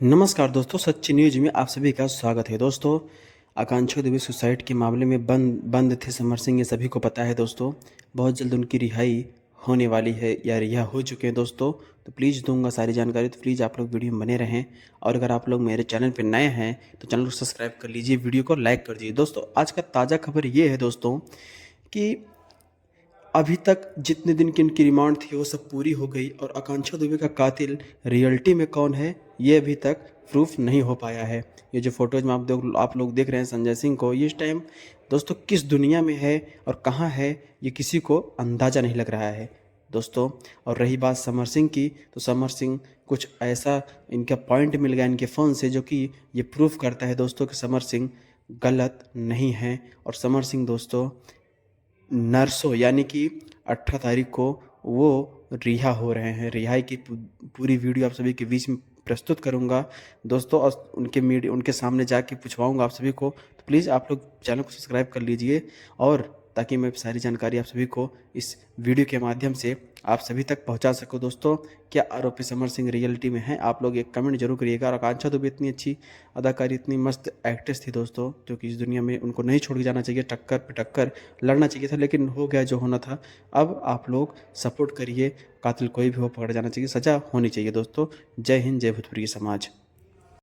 नमस्कार दोस्तों, सच्ची न्यूज में आप सभी का स्वागत है। दोस्तों, आकांक्षा दुबे सुसाइड के मामले में बंद थे समर सिंह, ये सभी को पता है। दोस्तों, बहुत जल्द उनकी रिहाई होने वाली है या रिहा हो चुके हैं। दोस्तों, तो प्लीज़ दूंगा सारी जानकारी, तो प्लीज़ आप लोग वीडियो में बने रहें। और अगर आप लोग मेरे चैनल पर नए हैं तो चैनल को सब्सक्राइब कर लीजिए, वीडियो को लाइक कर दीजिए। दोस्तों, आज का ताज़ा खबर ये है दोस्तों कि अभी तक जितने दिन की इनकी रिमांड थी वो सब पूरी हो गई और आकांक्षा दुबे का कातिल रियलिटी में कौन है ये अभी तक प्रूफ नहीं हो पाया है। ये जो फोटोज में आप लोग देख रहे हैं संजय सिंह को, ये इस टाइम दोस्तों किस दुनिया में है और कहाँ है ये किसी को अंदाज़ा नहीं लग रहा है दोस्तों। और रही बात समर सिंह की, तो समर सिंह कुछ ऐसा इनका पॉइंट मिल गया इनके फ़ोन से जो कि ये प्रूफ करता है दोस्तों कि समर सिंह गलत नहीं है। और समर सिंह दोस्तों नरसों यानी कि 18 तारीख को वो रिहा हो रहे हैं। रिहाई की पूरी वीडियो आप सभी के बीच में प्रस्तुत करूंगा दोस्तों, और उनके सामने जाके पूछवाऊंगा आप सभी को। तो प्लीज़ आप लोग चैनल को सब्सक्राइब कर लीजिए, और ताकि मैं सारी जानकारी आप सभी को इस वीडियो के माध्यम से आप सभी तक पहुंचा सकूं। दोस्तों, क्या आरोपी समर सिंह रियलिटी में है? आप लोग एक कमेंट जरूर करिएगा। और आकांक्षा दुबे इतनी अच्छी अदाकारी, इतनी मस्त एक्ट्रेस थी दोस्तों, जो कि इस दुनिया में उनको नहीं छोड़ के जाना चाहिए। टक्कर पे टक्कर लड़ना चाहिए था, लेकिन हो गया जो होना था। अब आप लोग सपोर्ट करिए, कातिल कोई भी हो पकड़ा जाना चाहिए, सज़ा होनी चाहिए दोस्तों। जय हिंद, जय भोजपुरी समाज।